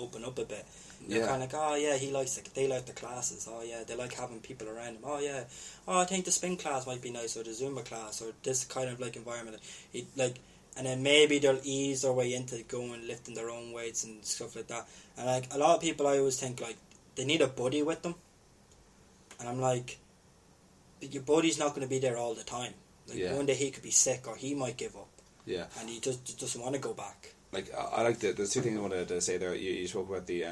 open up a bit. You're kind of like, oh yeah, they like the classes. Oh yeah, they like having people around them. Oh yeah, I think the spin class might be nice, or the Zumba class, or this kind of like environment. And then maybe they'll ease their way into going lifting their own weights and stuff like that. And like a lot of people, I always think like they need a buddy with them. And I'm like, but your buddy's not going to be there all the time. Like one day he could be sick, or he might give up. Yeah. And he just doesn't want to go back. Like I like there's two things I wanted to say there. You spoke about the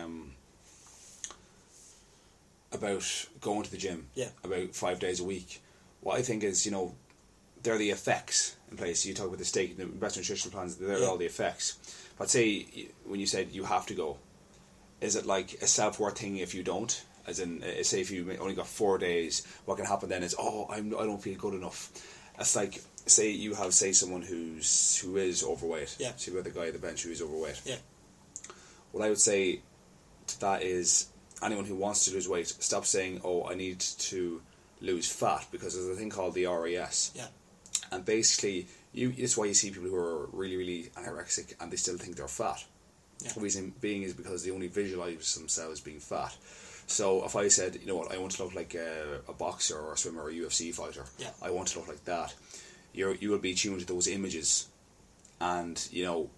about going to the gym. Yeah. About 5 days a week. What I think is, there are the effects in place. You talk about the steak, the best nutritional plans. There are all the effects. But say when you said you have to go, is it like a self-worth thing if you don't? As in, say if you only got 4 days, what can happen then is, I don't feel good enough. It's like, say you have someone who is overweight. Yeah. So you have the guy at the bench who is overweight. Yeah. What I would say to that is, anyone who wants to lose weight, stop saying, I need to lose fat, because there's a thing called the RAS. Yeah. And basically, it's why you see people who are really, really anorexic and they still think they're fat. Yeah. The reason being is because they only visualise themselves being fat. So if I said, I want to look like a boxer or a swimmer or a UFC fighter, I want to look like that, you will be tuned to those images, and you'll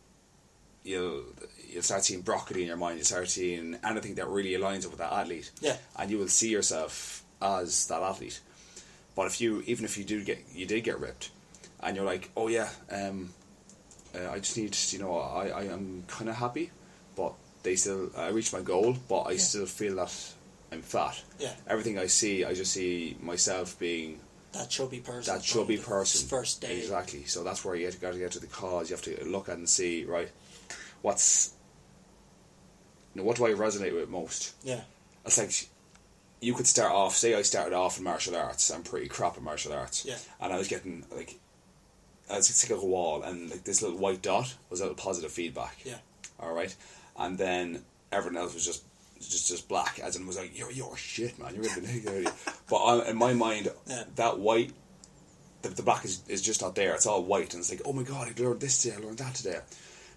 start seeing broccoli in your mind. You'll start seeing anything that really aligns up with that athlete, and you will see yourself as that athlete. But even if you did get ripped, and you're like, I just need, I am kind of happy, but I reached my goal, but I still feel that I'm fat. Yeah. Everything I see, I just see myself being that chubby person. First day. Exactly. So that's where you got to get to the cause. You have to look at and see, right, what do I resonate with most? Yeah. It's like, you could start off, say I started off in martial arts. I'm pretty crap at martial arts. Yeah. And I was getting, I was sitting at a wall, and this little white dot was a little positive feedback. Yeah. Alright? And then everyone else was just black, as in was like, you're shit, man, you're really but in my mind, that white, the black is just not there. It's all white, and it's like, oh my god, I learned this today, I learned that today.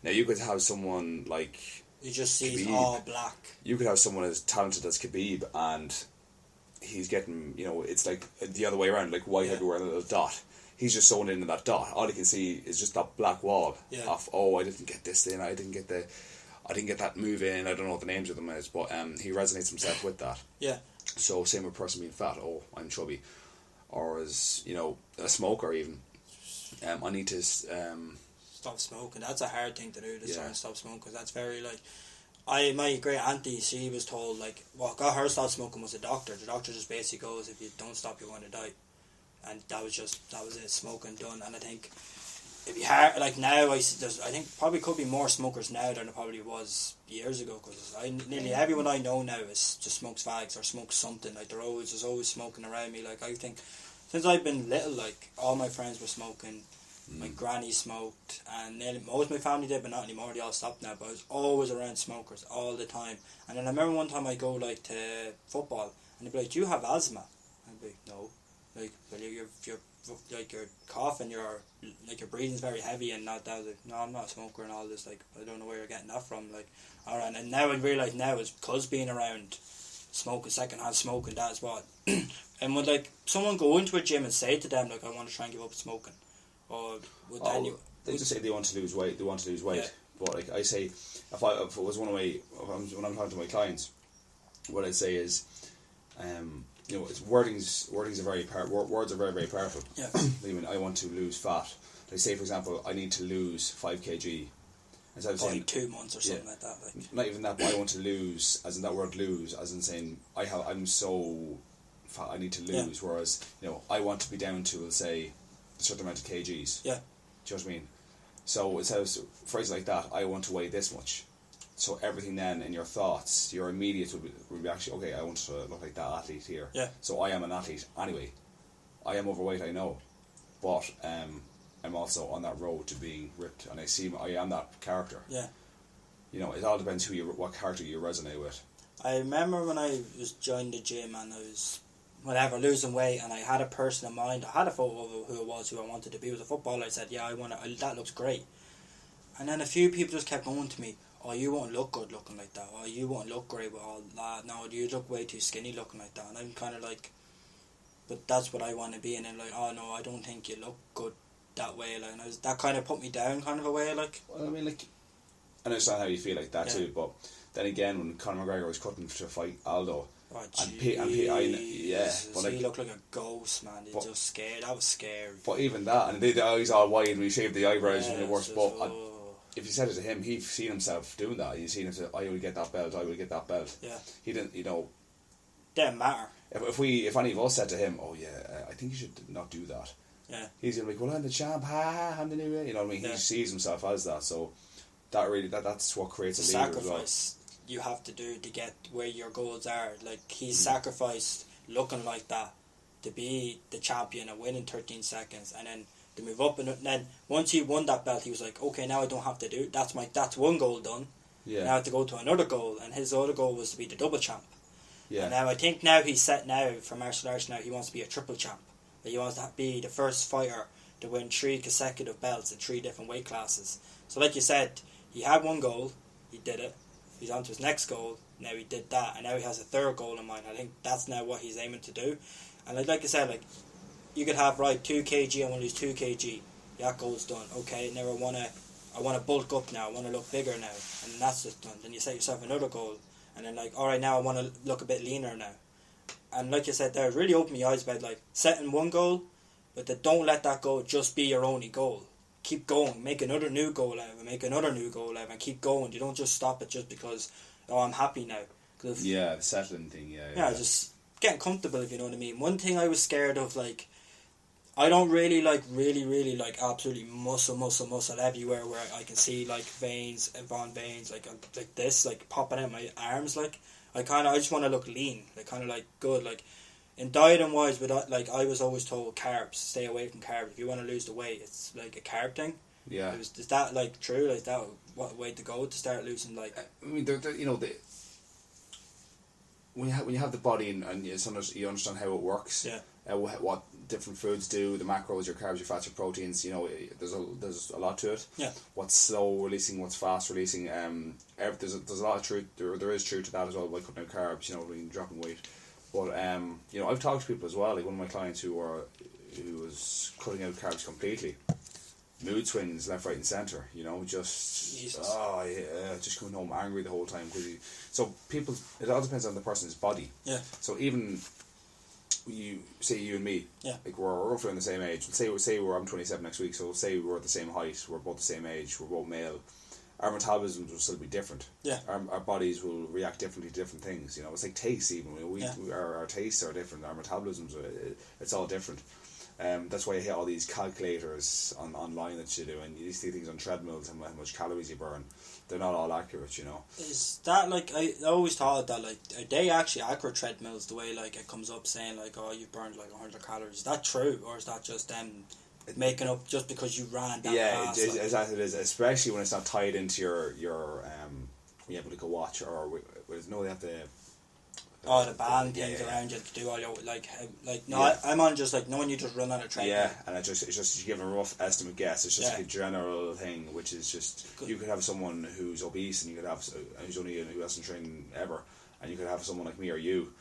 Now you could have someone like, you just see Khabib. All black. You could have someone as talented as Khabib, and he's getting, it's like the other way around, like white everywhere and a little dot. He's just sewn into that dot. All he can see is just that black wall of, I didn't get this in, I didn't get that move in, I don't know what the names of them is, but he resonates himself with that. Yeah. So same with a person being fat, I'm chubby. Or as, a smoker even. I need to... stop smoking. That's a hard thing to do, to try and stop smoking, because that's very, my great auntie, she was told, what got her to stop smoking was a doctor. The doctor just basically goes, if you don't stop, you're going to die. And that was it, smoking done. And I think it'd be hard, now, I think probably could be more smokers now than it probably was years ago, because nearly everyone I know now just smokes fags or smokes something. There's always smoking around me. I think since I've been little, all my friends were smoking. My granny smoked, and most of my family did, but not anymore. They all stopped now. But I was always around smokers all the time. And then I remember one time I go to football, and they'd be like, "Do you have asthma?" I'd be like, "No." Well, you're coughing, your breathing's very heavy, and that. I was like, "No, I'm not a smoker," and all this. I don't know where you're getting that from. All right. And now I realise it's because being around smoking, secondhand smoking, that's what. And would someone go into a gym and say to them I want to try and give up smoking? Or would they just say they want to lose weight. Yeah. But I say, if it was when I'm talking to my clients, what I'd say is, it's wordings are very words are very, very powerful. Yeah. I want to lose fat. Say, for example, I need to lose 5 kg. Instead of saying 2 months or something like that. Not even that, but I want to lose, as in that word lose, as in saying I'm so fat, I need to lose. Whereas I want to be down to, let's say, a certain amount of kgs. Yeah. Do you know what I mean? So it says phrases like that. I want to weigh this much. So everything then in your thoughts, your immediate would be actually, okay, I want to look like that athlete here. Yeah. So I am an athlete anyway. I am overweight, I know, but I'm also on that road to being ripped, and I am that character. Yeah. It all depends what character you resonate with. I remember when I was joining the gym and I was losing weight, and I had a person in mind. I had a photo of who I wanted to be. It was a footballer. I said, that looks great. And then a few people just kept going to me, oh, you won't look good looking like that, or you won't look great with all that, no, you look way too skinny looking like that. And I'm kind of like, but that's what I want to be. And then like, oh no, I don't think you look good that way. Like, and that kind of put me down kind of a way. Like, well, I mean, like, I understand how you feel like that too, but then again, when Conor McGregor was cutting to fight Aldo, but like, he looked like a ghost, man. He just scared. That was scary. But even that, and the eyes all wide when he shaved the eyebrows and the worst. But if you said it to him, he'd seen himself doing that. He'd seen him say, "I will get that belt. I will get that belt." Yeah. He didn't, Didn't matter. If any of us said to him, "Oh yeah, I think you should not do that," yeah, he's gonna be like, "Well, I'm the champ, I'm the new," you know what I mean? He sees himself as that, so that's what creates a leader sacrifice you have to do to get where your goals are. Like, he sacrificed looking like that to be the champion and win in 13 seconds, and then to move up. And then once he won that belt, he was like, okay, now I don't have to do that's one goal done. Yeah. Now I have to go to another goal, and his other goal was to be the double champ. Yeah. And now I think he's set now for martial arts. Now he wants to be a triple champ. He wants to be the first fighter to win 3 consecutive belts in 3 different weight classes. So like you said, he had one goal, he did it. He's on to his next goal. Now he did that, and now he has a third goal in mind. I think that's now what he's aiming to do. And like I said, like, you could have 2 kg. I want to lose 2 kg. That goal's done. Okay, now I want to bulk up now. I want to look bigger now, and that's just done. Then you set yourself another goal, and then all right, now I want to look a bit leaner now. And like you said, there, really opened my eyes about setting one goal, but don't let that goal just be your only goal. Keep going, make another new goal out of it, make another new goal out of it, and keep going. You don't just stop it just because, I'm happy now. The settling thing, yeah, just getting comfortable, if you know what I mean. One thing I was scared of, I don't really really absolutely muscle everywhere where I can see veins, Von veins, like this, popping out my arms, I just want to look lean, good, in dieting wise, but I was always told carbs, stay away from carbs. If you want to lose the weight, it's like a carb thing. Yeah. Is that true? Is that what way to go to start losing I mean, when you have the body and you understand how it works. Yeah. What different foods do, the macros, your carbs, your fats, your proteins. There's a lot to it. Yeah. What's slow releasing, what's fast releasing. There's a lot of truth. There is truth to that as well by cutting out carbs. When dropping weight. But I've talked to people as well. Like one of my clients who was cutting out carbs completely. Mood swings left, right, and centre. Just coming home angry the whole time. It all depends on the person's body. Yeah. So even you and me, we're roughly on the same age. Say I'm 27 next week. So say we're at the same height. We're both the same age. We're both male. Our metabolisms will still be different. Yeah. Our bodies will react differently to different things. It's like tastes even. Our tastes are different. Our metabolisms it's all different. That's why you hear all these calculators online that you do, and you see things on treadmills and how much calories you burn. They're not all accurate, Is that I always thought that are they actually accurate treadmills? The way it comes up saying you burned 100 calories. Is that true, or is that just them making up just because you ran that fast? Yeah, exactly. It is, especially when it's not tied into your when you have a watch or they have to. The band things around you to do all your I'm on just knowing you just run on a treadmill. Yeah, and it's just you give a rough estimate guess. It's just a general thing, which is just you could have someone who's obese and you could have who hasn't trained ever, and you could have someone like me or you.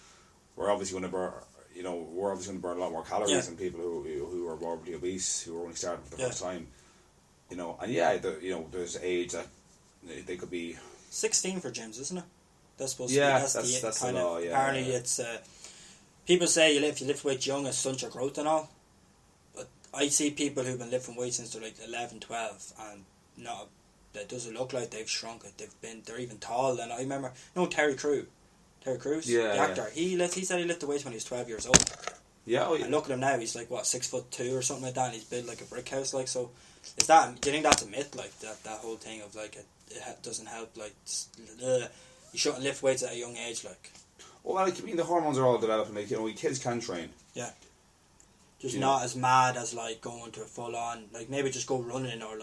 We're obviously going to burn. We're obviously going to burn a lot more calories than people who are morbidly obese, who are only starting for the first time. And there's age that they could be 16 for gyms, isn't it? That's supposed to be. That's the law. Apparently, it's people say if you lift weights young, it stunts your growth and all. But I see people who've been lifting weights since they're 11, 12, and that doesn't look like they've shrunk it. They're even tall. And I remember, Terry Crews, the actor. Yeah. He said he lifted weights when he was 12 years old. Yeah. And look at him now. He's 6'2" or something like that. And he's built like a brick house. So, is that? Do you think that's a myth? That whole thing of it doesn't help. You shouldn't lift weights at a young age, Well, the hormones are all developing. Kids can train. Yeah. Just not as mad as going to a full on. Maybe just go running or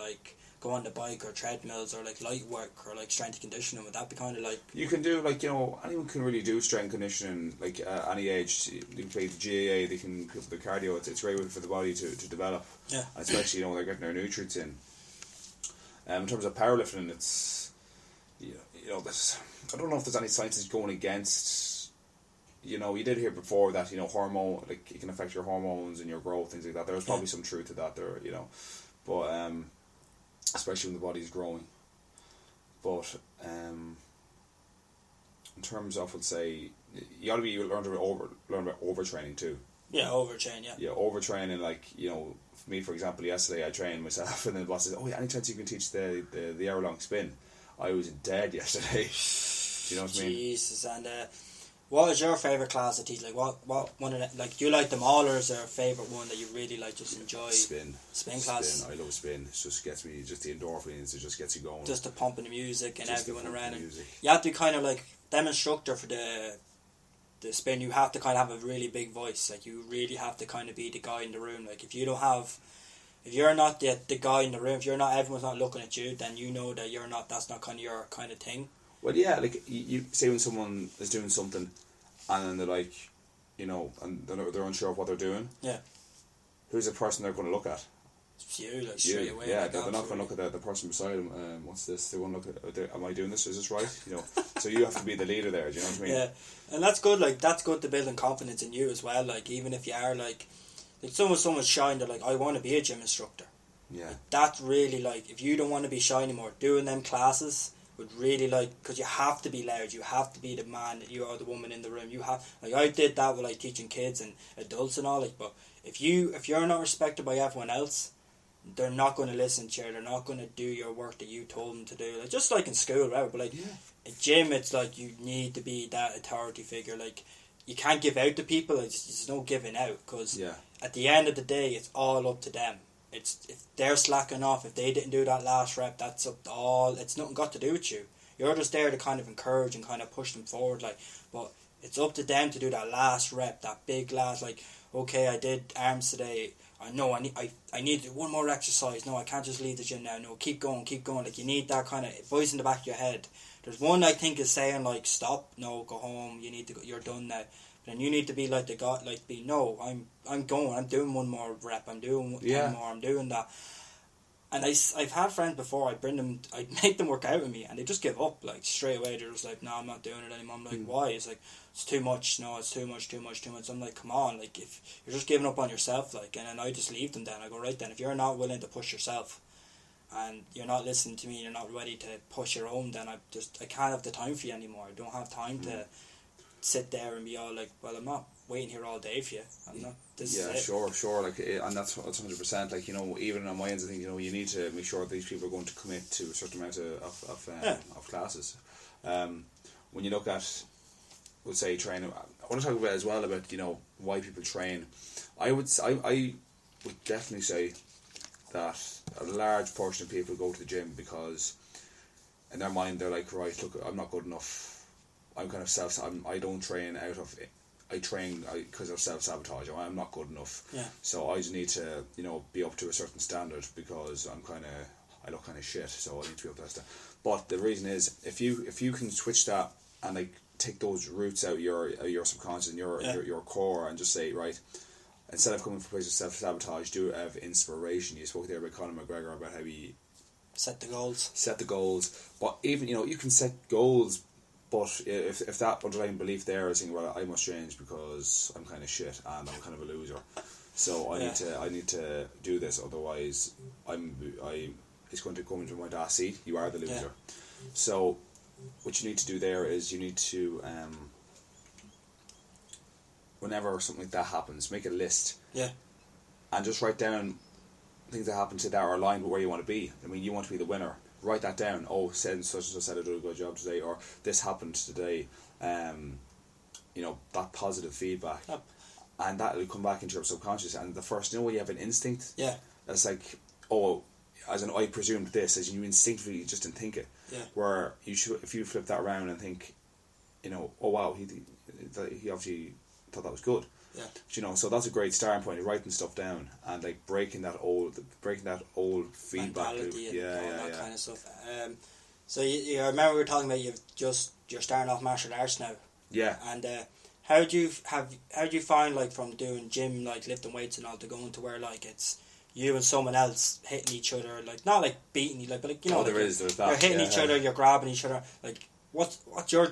go on the bike or treadmills or light work or strength conditioning. Would that be kind of You can do anyone can really do strength conditioning any age. You can play the GAA. They can put the cardio. It's a great way for the body to develop. Yeah. Especially when they're getting their nutrients in. In terms of powerlifting, it's. I don't know if there's any science going against. You did hear before that hormone, like, it can affect your hormones and your growth, things like that. There's probably some truth to that there, but especially when the body's growing. But in terms of, let's say, you got to learn about overtraining too. Yeah, overtrain. Yeah. Yeah, overtraining. Like, for me, for example, yesterday I trained myself, and then the boss says, "Oh, yeah, any chance you can teach the hour-long spin?" I was dead yesterday. Do you know what I mean? Jesus, and what is your favourite class to teach? Like, what one of the, like, do you like them all, or is there a favourite one that you really like, just enjoy? Spin class. I love spin. It just gets me, just the endorphins. It just gets you going. Just the pumping the music and just everyone around it. Music. You have to kind of, like, them instructor for the spin. You have to kind of have a really big voice. Like, you really have to kind of be the guy in the room. Like, if you're not the guy in the room, if everyone's not looking at you, then you know that you're not. That's not kind of your kind of thing. Well, yeah, like, you say when someone is doing something, and then they're like, and they're unsure of what they're doing. Yeah. Who's the person they're going to look at? It's you, like, straight away. Yeah, like, they're not going to look at the person beside them. What's this? They want to look at, am I doing this? Is this right? So you have to be the leader there. Do you know what I mean? Yeah, and that's good. Like, that's good to building confidence in you as well. Like, even if you are like someone's shy, they're like, I want to be a gym instructor. Yeah. That's really, like, if you don't want to be shy anymore, doing them classes would really, like, because you have to be loud, you have to be the man, you are the woman in the room. You have, like, I did that with, like, teaching kids and adults and all, like, but if you're not respected by everyone else, they're not going to listen to you. They're not going to do your work that you told them to do. Like, just like in school, right? But, like, at gym, it's like you need to be that authority figure. Like, you can't give out to people. There's no giving out, because at the end of the day, it's all up to them. If they're slacking off, if they didn't do that last rep, that's up to all. It's nothing got to do with you. You're just there to kind of encourage and kind of push them forward. Like, but it's up to them to do that last rep, that big last. Like, okay, I did arms today. I know I need to do one more exercise. No, I can't just leave the gym now. No, keep going. Like, you need that kind of voice in the back of your head. There's one I think is saying, like, stop. No, go home. You need to go. You're done now. And you need to be like the guy, like, I'm going, I'm doing one more rep, I'm doing one more, I'm doing that. And I've had friends before, I'd make them work out with me, and they just give up, like, straight away. They're just like, no, I'm not doing it anymore. I'm like, why? It's like, it's too much. No, it's too much. I'm like, come on, like, if you're just giving up on yourself, like, and then I just leave them then. I go, right then, if you're not willing to push yourself, and you're not listening to me, you're not ready to push your own, then I can't have the time for you anymore. I don't have time to sit there and be all like, well, I'm not waiting here all day for you. I'm not. This is it. Sure. Like, and that's 100%. Like, even on my end, I think you need to make sure these people are going to commit to a certain amount of classes. When you look at, let's say, training, I want to talk about as well about why people train. I would definitely say that a large portion of people go to the gym because in their mind they're like, right, look, I'm not good enough. I'm kind of I don't train out of it. I train because of self-sabotage. I'm not good enough. Yeah. So I just need to, be up to a certain standard because I look kind of shit. So I need to be up to that standard. But the reason is, if you can switch that and, like, take those roots out of your subconscious and your core, and just say, right, instead of coming from a place of self-sabotage, do it out of inspiration. You spoke there about Conor McGregor about how he set the goals. But even you can set goals. But if that underlying belief there is saying, well, I must change because I'm kind of shit and I'm kind of a loser, so I need to do this, otherwise it's going to come into my last seat. You are the loser. Yeah. So what you need to do there is you need to whenever something like that happens, make a list. Yeah. And just write down things that happen to that are aligned with where you want to be. I mean, you want to be the winner. Write that down. Oh, such and such said I did a good job today, or this happened today. That positive feedback, and that will come back into your subconscious. And the first, when you have an instinct, that's like, oh, as in I presumed this, as you instinctively just didn't think it. Yeah. Where if you flip that around and think, oh wow, he obviously thought that was good. Yeah. So that's a great starting point. Writing stuff down and, like, breaking that old feedback loop. That kind of stuff. So I remember we were talking about you're starting off martial arts now. Yeah. And how do you find, like, from doing gym, like lifting weights and all, to going to where, like, it's you and someone else hitting each other, like, not like beating you, like, but, like, there's that. You're hitting each other, you're grabbing each other, like, what's your